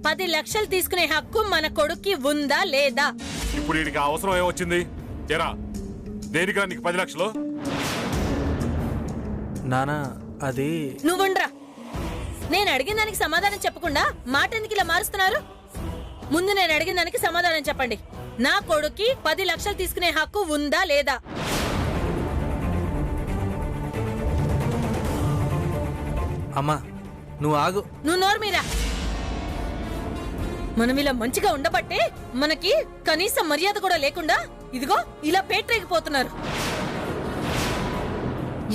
10 లక్షలు తీసుకునే హక్కు మన కొడుక్కి ఉందా లేదా? ఇప్పుడు వీడికి అవసరం ఏమొచ్చింది? ఎరా దేనికిరా నీకు 10 లక్షలు? నానా అది నువ్వుండ్రా. నేను అడిగిన దానికి సమాధానం చెప్పకుండా మాట ఎందుకు ఇలా మారుస్తున్నారు? ముందు నేను అడిగిన దానికి సమాధానం చెప్పండి. నా కొడుక్కి 10 లక్షలు తీసుకునే హక్కు ఉందా లేదా? అమ్మా నువ్వు ఆగు. నువ్వు నోరు మీరా. మనం ఇలా మంచిగా ఉండబట్టే మనకి కనీస మర్యాద కూడా లేకుండా ఇదిగో ఇలా పేట్రేగిపోతున్నారు.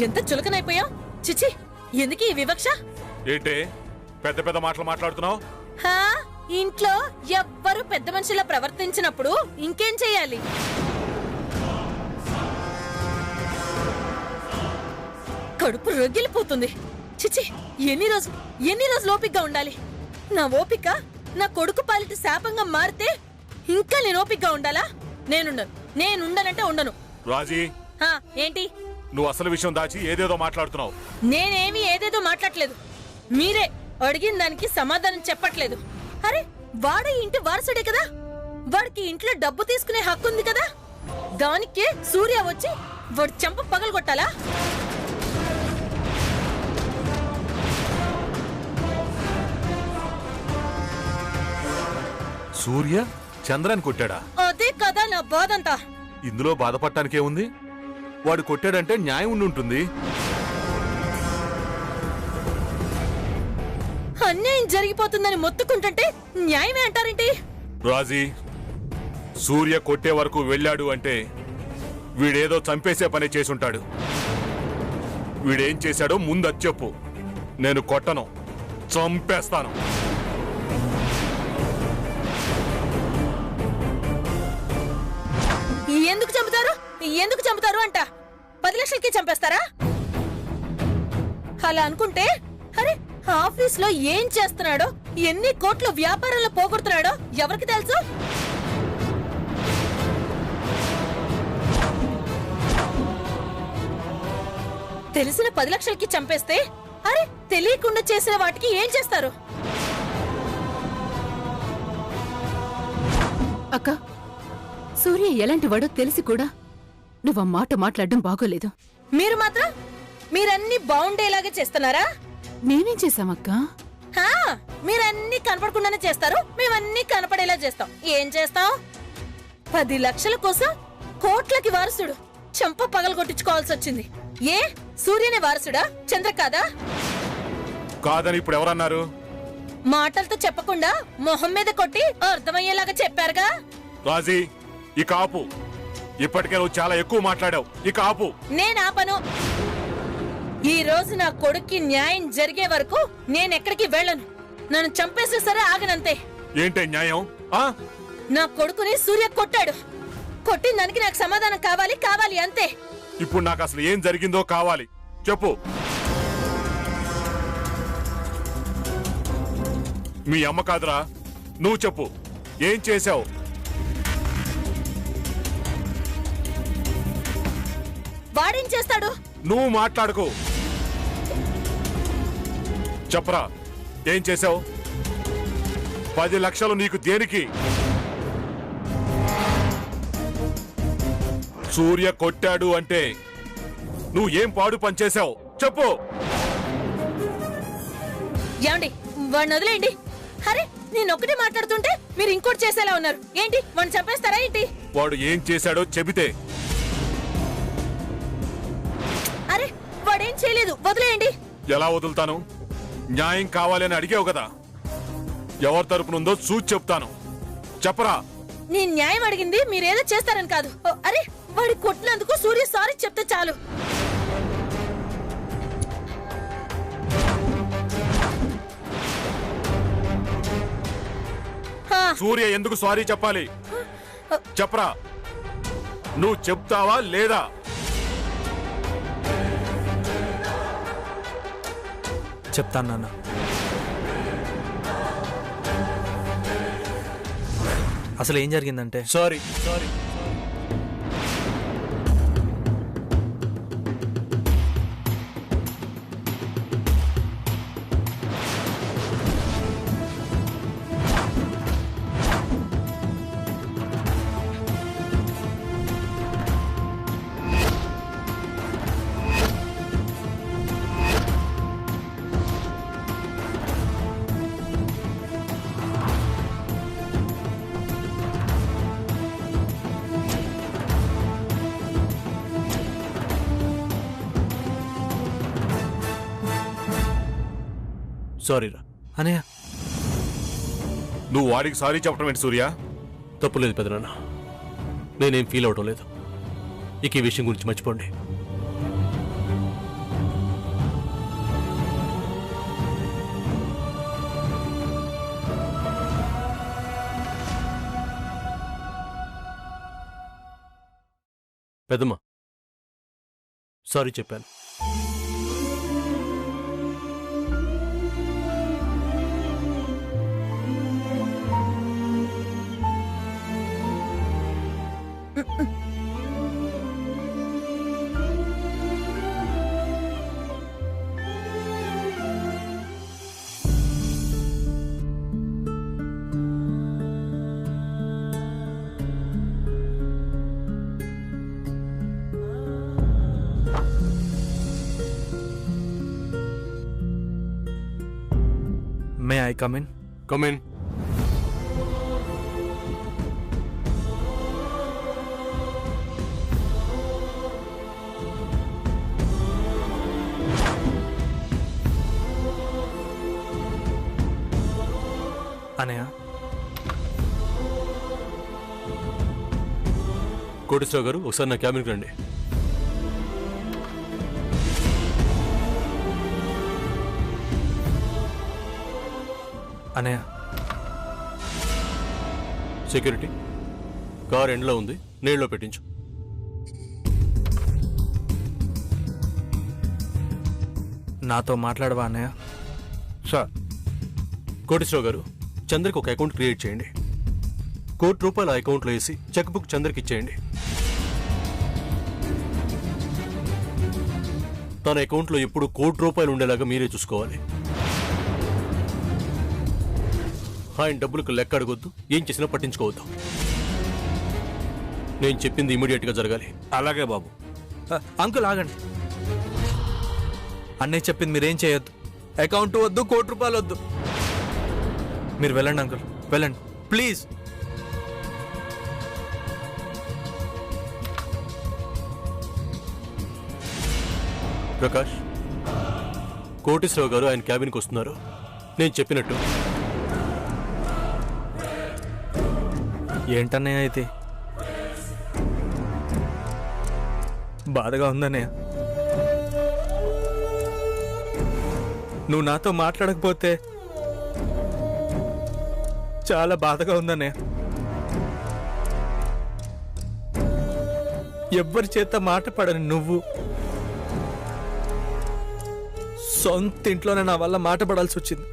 ఎంత చులకనైపోయావు. చిచి, ఎందుకు ఈ వివక్ష? ఏంటే పెద్ద పెద్ద మాటలు మాట్లాడుతున్నావు? హా, ఇంట్లో ఎవ్వరు పెద్ద మనుషులా ప్రవర్తించినప్పుడు ఇంకేం చెయ్యాలి? కడుపు రొగిలిపోతుంది. చిచి, ఎన్ని రోజులు ఓపికగా ఉండాలి? నా ఓపిక నా కొడుకు పాలిట శాపంగా మారితే ఇంకా నేను ఓపికగా ఉండాలా? నేనుండనంటే ఉండను. రాజీ, ఏంటి? నువ్వు అసలు విషయం దాచి ఏదేదో మాట్లాడుతున్నావు. నేనేమి ఏదేదో మాట్లాడలేదు. మీరే అడిగిన దానికి సమాధానం చెప్పట్లేదు. అరే, వాడే ఇంటి వారసుడే కదా, వాడికి ఇంట్లో డబ్బు తీసుకునే హక్కు ఉంది కదా. దానికే సూర్య వచ్చి వాడు చెంప పగలగొట్టాలా? సూర్య చంద్రాన్ని కొట్టాడా? అదే కదా నా బాధంతా. ఇందులో బాధపడటానికే ఉంది? వాడు కొట్టాడంటే న్యాయం ఉండి ఉంటుంది. అన్యాయం జరిగిపోతుందని మొత్తుకుంటుంటే న్యాయమే అంటారేంటి? రాజీ, సూర్య కొట్టే వరకు వెళ్ళాడు అంటే వీడేదో చంపేసే పని చేసుంటాడు. వీడేం చేశాడో ముందు అది చెప్పు. నేను కొట్టను, చంపేస్తాను. ఎందుకు చంపుతారు అంట? 10 లక్షలకి చంపేస్తారా? అలా అనుకుంటే అరే, ఆఫీస్ లో ఏం చేస్తున్నాడో, ఎన్ని కోట్ల వ్యాపారంలో పోగొడుతున్నాడో ఎవరికి తెలుసు? తెలిసిన 10 లక్షలకి చంపేస్తే అరే, తెలియకుండా చేసిన వాటికి ఏం చేస్తారు? అక్క, సూర్య ఎలాంటి వాడో తెలిసి కూడా నువ్వు ఆ మాట మాట్లాడడం బాగోలేదు. మీరు మాత్రం మీరన్నీ బాగుండేలాగా చేస్తున్నారా? నేనేం చేశామక్క? మీరన్నీ కనపడకుండానే చేస్తారు, మేమన్నీ కనపడేలా చేస్తాం. ఏం చేస్తాం? 10 లక్షల కోసం కోట్లకి వారసుడు చెంప పగలగొట్టించుకోవాల్సి వచ్చింది. ఏ సూర్యనే వారసుడా, చంద్ర కాదా? కాదని ఇప్పుడు ఎవరన్నారు? మాటలతో చెప్పకుండా మొహం మీద కొట్టి అర్థమయ్యేలాగా చెప్పారుగా. రాజీ, ఇక ఆపు. ఇప్పటికే నువ్వు చాలా ఎక్కువ మాట్లాడావు. ఇక ఆపు. నేను ఆపను. ఈ రోజు నా కొడుక్కి న్యాయం జరిగే వరకు నేనెక్కడికి వెళ్ళను. నన్ను చంపేస్తే సరే, ఆగనంతే. ఏంటే న్యాయం? నా కొడుకుని సూర్య కొట్టాడు. కొట్టిన దానికి నాకు సమాధానం కావాలి అంతే. ఇప్పుడు నాకు అసలు ఏం జరిగిందో కావాలి, చెప్పు. మీ అమ్మ కాదురా, నువ్వు చెప్పు. ఏం చేశావు? వాడేం చేస్తాడు? నువ్వు మాట్లాడుకో. చెప్పరా, ఏం చేశావు? 10 లక్షలు నీకు దేనికి? సూర్య కొట్టాడు అంటే నువ్వు ఏం పాడు పనిచేశావు చెప్పు. ఏమండి, వాడిని వదిలేయండి. అరే, నేను ఒకటి మాట్లాడుతుంటే మీరు ఇంకోటి చేసేలా ఉన్నారు. ఏంటి, వాడిని చంపేస్తారా ఏంటి? వాడు ఏం చేశాడో చెబితే. అరే, వాడేం చేయలేదు, వదిలేయండి. ఎలా వదులుతాను? న్యాయం కావాలని అడిగావు కదా, ఎవరి తరపునుందో చూసి చెప్తాను. చెప్పరా. నేను న్యాయం అడిగింది మీరేదో చేస్తారని కాదు. అరే, వాడి కొట్టినందుకు సూర్య సారీ చెప్తే చాలు. సూర్య ఎందుకు సారీ చెప్పాలి? చెప్పరా. నువ్వు చెప్తావా లేదా? చెప్తాను నాన్న. అసలు ఏం జరిగిందంటే, సారీ సారీరా. అనయ్య నువ్వు వాడికి సారీ చెప్పడం ఏంటి సూర్య? తప్పులేదు పెదనాన్న, నేనేం ఫీల్ అవడం లేదు. ఇక ఈ విషయం గురించి మర్చిపోండి. పెద్దమ్మ, సారీ చెప్పాను. May I come in? Come in. అనయ్య కోటేశ్వరరావు గారు, ఒకసారి నా క్యాబిన్కి రండి. అనయ్య సెక్యూరిటీ, కార్ ఎండ్లో ఉంది, నీళ్ళలో పెట్టించు. నాతో మాట్లాడవా అన్నయ్య? సార్. కోటేశ్వరరావు గారు, చంద్రకి ఒక అకౌంట్ క్రియేట్ చేయండి. ₹1,00,00,000 ఆ అకౌంట్లో వేసి చెక్ బుక్ చంద్రకి ఇచ్చేయండి. తన అకౌంట్లో ఎప్పుడు ₹1,00,00,000 ఉండేలాగా మీరే చూసుకోవాలి. ఆయన డబ్బులకు లెక్క అడగొద్దు, ఏం చేసినా పట్టించుకోవద్దు. నేను చెప్పింది ఇమీడియట్గా జరగాలి. అలాగే బాబు. అంకుల్ ఆగండి. అన్నయ్య చెప్పింది మీరేం చేయొద్దు. అకౌంట్ వద్దు, ₹1,00,00,000 వద్దు. మీరు వెళ్ళండి అంకుల్, వెళ్ళండి ప్లీజ్. ప్రకాష్, కోటేశ్వరరావు గారు ఆయన క్యాబిన్కి వస్తున్నారు. నేను చెప్పినట్టు. ఏంటన్నయ్య అయితే? బాధగా ఉందన్నయ్య. నువ్వు నాతో మాట్లాడకపోతే చాలా బాధగా ఉందన్నయ్య. ఎవ్వరి చేత మాట పడని నువ్వు సొంత ఇంట్లోనే నా వల్ల మాట పడాల్సి వచ్చింది.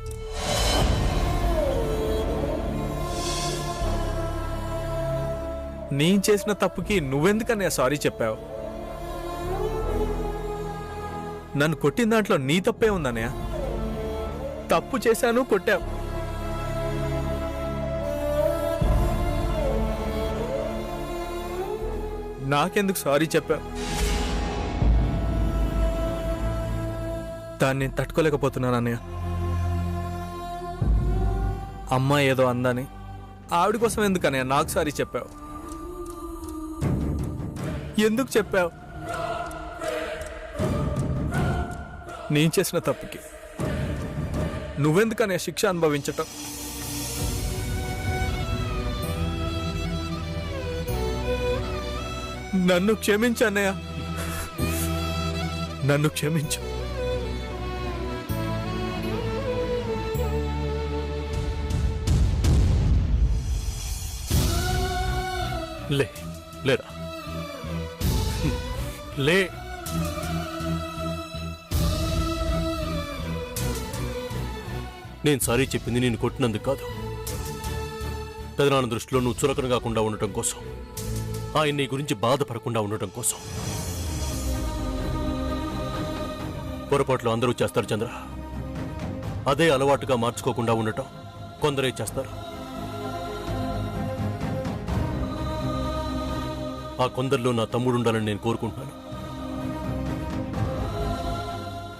నేను చేసిన తప్పుకి నువ్వెందుకన్నయ్య సారీ చెప్పావు? నన్ను కొట్టిన దాంట్లో నీ తప్పే ఉందన్నయ్య. తప్పు చేశాను, కొట్టావు. నాకెందుకు సారీ చెప్పావు? దాన్ని నేను తట్టుకోలేకపోతున్నాను అన్నయ్య. అమ్మ ఏదో అందని ఆవిడ కోసం ఎందుకన్నయ్య నాకు సారీ చెప్పావు? ఎందుకు చెప్పావు? నేను చేసిన తప్పుకి నువ్వెందుకనే శిక్ష అనుభవించటం? నన్ను క్షమించు అన్నయ్య, నన్ను క్షమించు. లేరా లే. నేను సారీ చెప్పింది నేను కొట్టినందుకు కాదు. పెదనాన్న దృష్టిలో నువ్వు చులకన కాకుండా ఉండటం కోసం, ఆయన నీ గురించి బాధపడకుండా ఉండటం కోసం. పొరపాట్లు అందరూ చేస్తారు చంద్ర. అదే అలవాటుగా మార్చుకోకుండా ఉండటం కొందరే చేస్తారు. ఆ కొందరిలో నా తమ్ముడు ఉండాలని నేను కోరుకుంటున్నాను.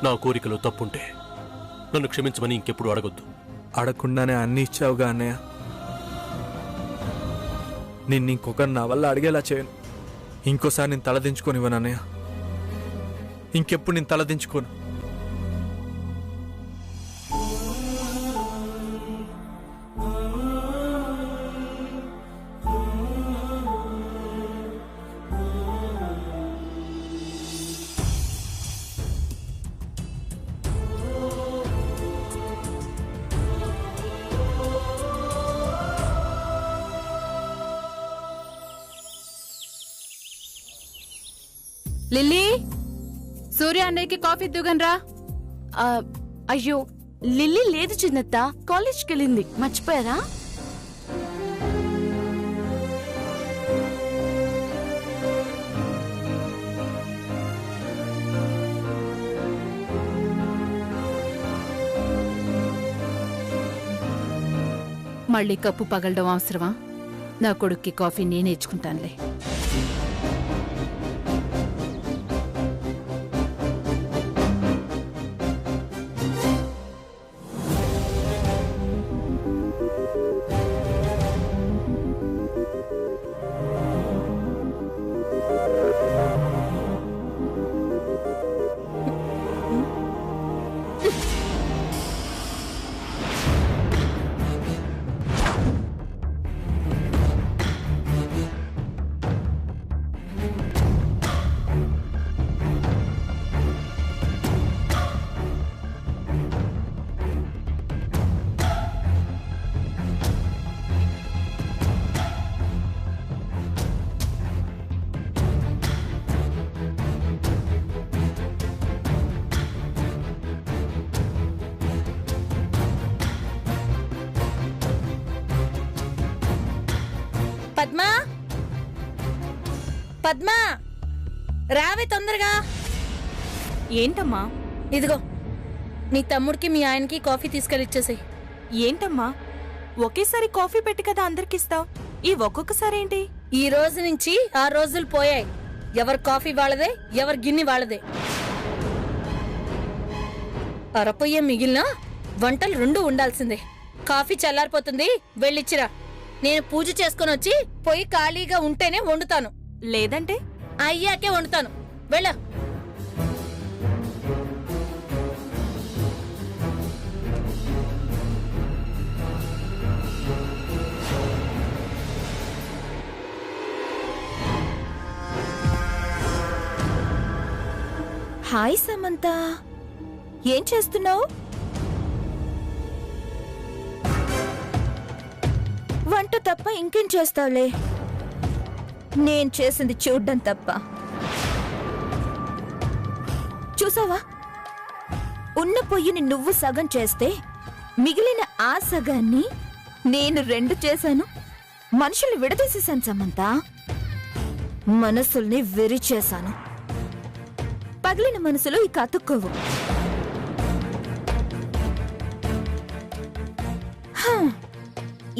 నా కోరికలో తప్పుంటే నన్ను క్షమించమని ఇంకెప్పుడు అడగొద్దు. అడగకుండానే అన్ని ఇచ్చావుగా అన్నయ్య. నిన్ను ఇంకొకరు నా వల్ల అడిగేలా చేయను. ఇంకోసారి నేను తలదించుకోనివ్వను అన్నయ్య. ఇంకెప్పుడు నేను తలదించుకోను. లిల్లీ, సూర్య అన్నయ్యకి కాఫీ దిగనరా. అయ్యో లిల్లీ లేదు చిన్నత్త, కాలేజ్కి వెళ్ళింది. మర్చిపోయారా? మళ్ళీ కప్పు పగలడం అవసరమా? నా కొడుక్కి కాఫీ నేనే ఇచ్చుకుంటానులే. పద్మా, పద్మా, రావే తొందరగా. ఏంటమ్మా? ఇదిగో నీ తమ్ముడికి మీ ఆయనకి కాఫీ తీసుకెళ్ళి ఇచ్చేసేయ్. ఏంటమ్మా ఒకేసారి కాఫీ పెట్టి కదా అందరికిస్తావు, ఈ ఒక్కొక్కసారి ఏంటి? ఈ రోజు నుంచి 6 రోజులు పోయాయి. ఎవరి కాఫీ వాళ్ళదే, ఎవరి గిన్నె వాళ్ళదే. అరపొయ్యే మిగిలిన వంటలు 2 ఉండాల్సిందే. కాఫీ చల్లారిపోతుంది, వెళ్ళిచ్చిరా. నేను పూజ చేసుకుని వచ్చి పొయ్యి ఖాళీగా ఉంటేనే వండుతాను, లేదంటే అయ్యాకే వండుతాను. వెళ్ళ. హాయ్ సమంత, ఏం చేస్తున్నావు? వంట తప్ప ఇంకేం చేస్తావులే. నేను చేసింది చూడ్డం తప్ప. చూసావా, ఉన్న పొయ్యిని నువ్వు సగం చేస్తే మిగిలిన ఆ సగాన్ని నేను 2 చేశాను. మనుషుల్ని విడదీసేశాను సమంత, మనసుల్ని వెరి చేశాను. పగిలిన మనసులో ఇక అతుక్కోవు.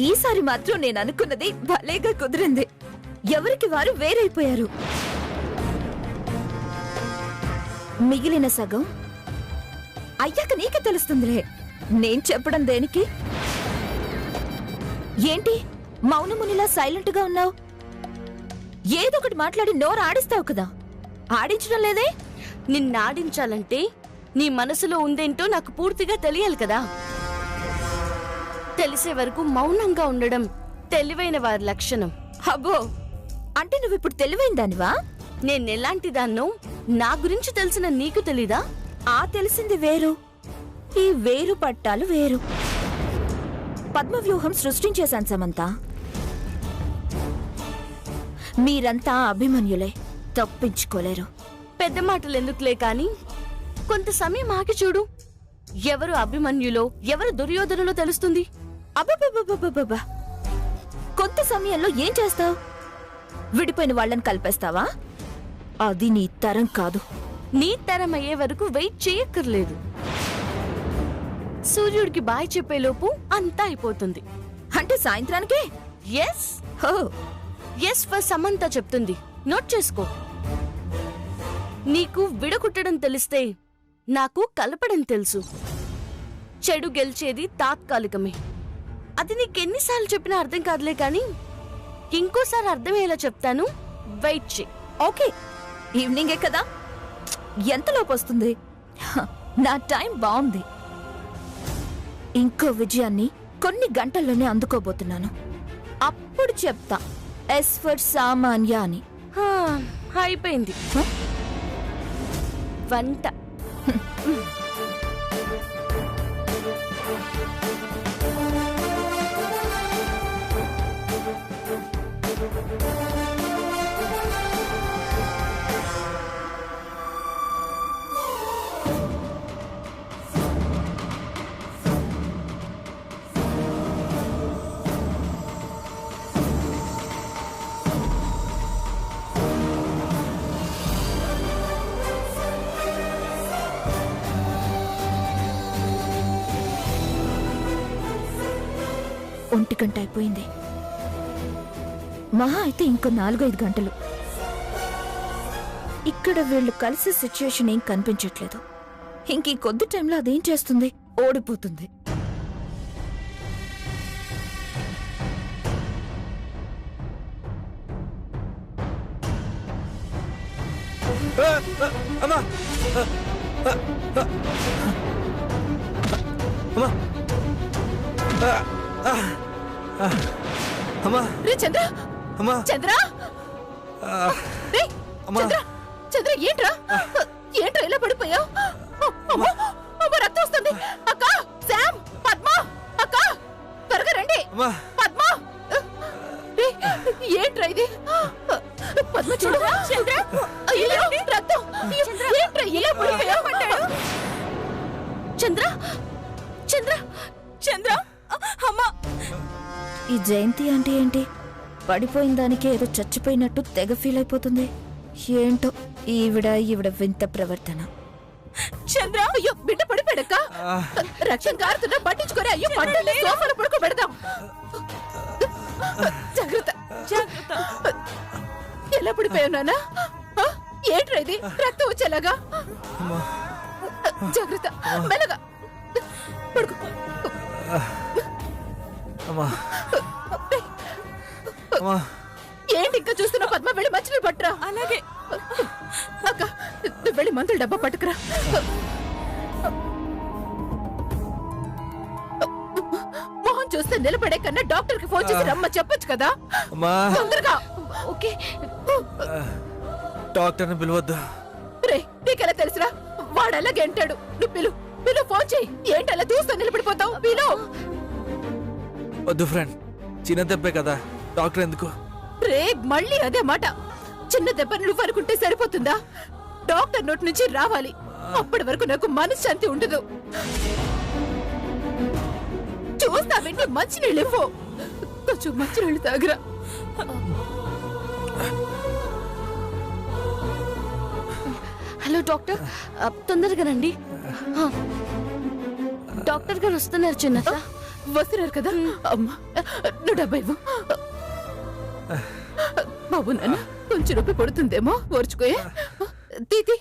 ఈసారి మాత్రం నేను అనుకున్నది భలేగా కుదిరింది. ఎవరికి వారు వేరైపోయారు. మిగిలిన సగం అయ్యాక నీకే తెలుస్తుందిలే. నేను చెప్పడం దేనికి? ఏంటి మౌనమునిలా సైలెంట్ గా ఉన్నావు? ఏదో ఒకటి మాట్లాడి నోరు ఆడిస్తావు కదా, ఆడించడం లేదే? నిన్నాడించాలంటే నీ మనసులో ఉందేంటో నాకు పూర్తిగా తెలియాలి కదా. తెలిసే వరకు మౌనంగా ఉండడం తెలివైన వారి లక్షణం. అబ్బో, అంటే నువ్విప్పుడు తెలివైన దానివా? నేనెలాంటి దాన్నో నా గురించి తెలిసిన నీకు తెలీదా? ఆ తెలిసింది వేరు, ఈ వేరు పట్టాలు వేరు. పద్మవ్యూహం సృష్టించేశాను సమంత. మీరంతా అభిమన్యులే, తప్పించుకోలేరు. పెద్ద మాటలు ఎందుకులే కాని కొంత సమయం ఆగి చూడు. ఎవరు అభిమన్యులో ఎవరు దుర్యోధనులో తెలుస్తుంది. అబ్బబ్బబ్బబ్బబ్బబ్బా, కొంత సమయంలో ఏం చేస్తావు? విడిపోయిన వాళ్ళని కలిపేస్తావా? అది నీ తరం కాదు. నీ తరం అయ్యే వరకు వెయిట్ చేయక్కర్లేదు. సూర్యుడికి బాయ్ చెప్పేలోపు అంతా అయిపోతుంది. అంటే సాయంత్రానికే? ఎస్ హో, ఎస్ ఫర్ సమంత చెప్తుంది, నోట్ చేసుకో. నీకు విడకుట్టడం తెలిస్తే నాకు కలపడం తెలుసు. చెడు గెలిచేది తాత్కాలికమే. అది నీకెన్నిసార్లు చెప్పినా అర్థం కాదులే కాని ఇంకోసారి అర్థమయ్యేలా చెప్తాను, వెయిట్ చే. ఓకే, ఈవినింగే కదా, ఎంతలోపు వస్తుంది? నా టైం బాగుంది. ఇంకో విజయాన్ని కొన్ని గంటల్లోనే అందుకోబోతున్నాను. అప్పుడు చెప్తా ఎస్ ఫర్ సామాన్య అని. హా, అయిపోయింది వంట. 1 గంట అయిపోయింది. మహా అయితే ఇంకో 4-5 గంటలు. ఇక్కడ వీళ్ళు కలిసే సిచ్యుయేషన్ ఏం కనిపించట్లేదు. ఇంక ఈ కొద్ది టైంలో అదేం చేస్తుంది? ఓడిపోతుంది. అమ్మా అమ్మా అమ్మా రే చంద్ర, అమ్మా చంద్ర, రే అమ్మా చంద్ర, చంద్ర ఏంట్రా ఏంట్రా ఇలా పడిపోయావు? అమ్మా అమ్మా రక్తం వస్తుంది. అక్క, శామ్, పద్మ, అక్క త్వరగా రండి. అమ్మా పద్మ, రే ఏంట్రా ఇది? పద్మ చూడు. చంద్ర, అయ్యో రక్తం. ఏంట్రా ఇలా పడిపోయావు? చంద్ర, చంద్ర, చంద్ర, అమ్మా. ఈ జయంతి అంటే ఏంటి? పడిపోయిన దానికి ఏదో చచ్చిపోయినట్టు తెగ ఫీల్ అయిపోతుంది. ఏంటో ఈవిడ వింత ప్రవర్తన. చంద్ర, అయ్యో బిడ్డ పడిపోయాడక్క. రక్షణ కారుతున్నా పట్టించుకోరే. అయ్యో పడ్డలే, సోఫాలో పడుకోబెడదాం. జాగ్రత్త, జాగ్రత్త. ఎలా పడిపోయావు నాన్న? ఏంట్రా ఇది? రక్తం వచ్చేలాగా. జాగ్రత్త, మెల్లగా పడుకో. అమ్మా అమ్మా ఏంటి ఇంకా చూస్తున్నా? పద్మ వెళ్ళి మంచినీళ్ళు పట్టురా. అలాగే అక్క, నువ్వు వెళ్ళి మందుల డబ్బా పట్టుకురా. మొహం చూస్తే నిలబడే కన్నా డాక్టర్ కి ఫోన్ చేసి రమ్మ చెప్పొచ్చు కదా. అమ్మా తొందరగా. ఓకే, డాక్టర్ని పిలవద్దు. రే నీకెలా తెలుసురా? వాడు అలాగే అంటాడు. నువ్వు పిలు ఫోన్ చెయ్యి. ఏంటి అలా చూస్తూ నిలబడిపోతావు? పిలు. వద్దు ఫ్రెండ్, చిన్న దెబ్బే కదా, డాక్టర్ ఎందుకు? రే మళ్ళీ అదే మాట. చిన్న దెబ్బ నువ్వు అనుకుంటే సరిపోతుందా? డాక్టర్ నోటి నుంచి రావాలి. అప్పటి వరకు నాకు మనశ్శాంతి ఉండదు. చూస్తా వెంటనే మంచినీళ్ళు ఇవ్వు. కొంచెం మంచినీళ్ళు తాగురా. హలో డాక్టర్, తొందరగా రండి. డాక్టర్ గారు వస్తున్నారు చిన్నత. వస్తున్నారు కదా? అమ్మా నువ్వు డబ్బా ఇవ్వు. బాబు నాన్న కొంచెం నొప్పి పడుతుందేమో, ఓర్చుకోయే. తీతి.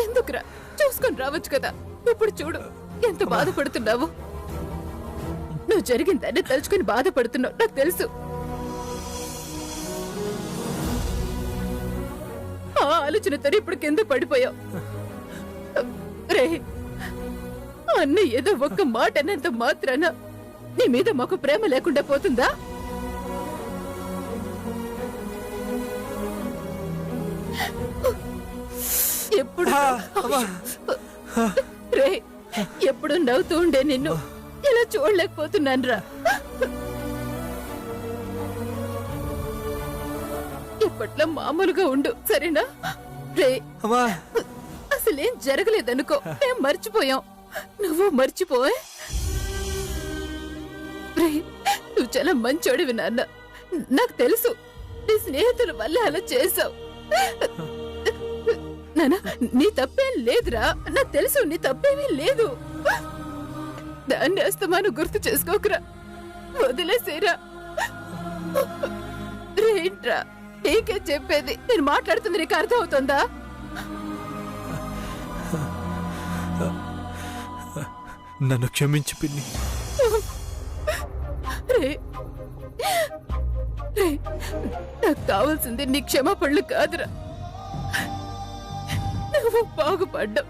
ఎందుకురా, చూసుకొని రావచ్చు కదా. ఇప్పుడు చూడు ఎంత బాధపడుతున్నావు. నువ్వు జరిగిందాన్ని తలుచుకుని బాధపడుతున్నావు, నాకు తెలుసు. ఆ ఆలోచనతో ఇప్పుడు కింద పడిపోయావు. రే అన్న ఏదో ఒక్క మాట అన్నంత మాత్రాన నీ మీద మాకు ప్రేమ లేకుండా పోతుందా? ఎప్పుడు రే ఎప్పుడు నవ్వుతూ ఉండే నిన్ను ఇలా చూడలేకపోతున్నాను రా. ఇప్పట్లో మామూలుగా ఉండు, సరేనా? రే అసలేం జరగలేదనుకో, మేం మర్చిపోయాం, నువ్వు మర్చిపోయే. రే నువ్వు చాలా మంచోడివి నాన్న, నాకు తెలుసు. నీ స్నేహితుల వల్ల అలా చేసావు నాన్న. నీ తప్పేం లేదురా, నాకు తెలుసు నీ తప్పేమీ లేదు. దాన్ని అస్తమాను గుర్తు చేసుకోకురా, వదిలేసేరా. రేంట్రా నీకే చెప్పేది, నేను మాట్లాడుతుంది నీకు అర్థం అవుతుందా? నన్ను క్షమించి పిన్ని. నాకు కావాల్సింది నీ క్షమాపణలు కాదురా, నువ్వు బాగుపడ్డావు.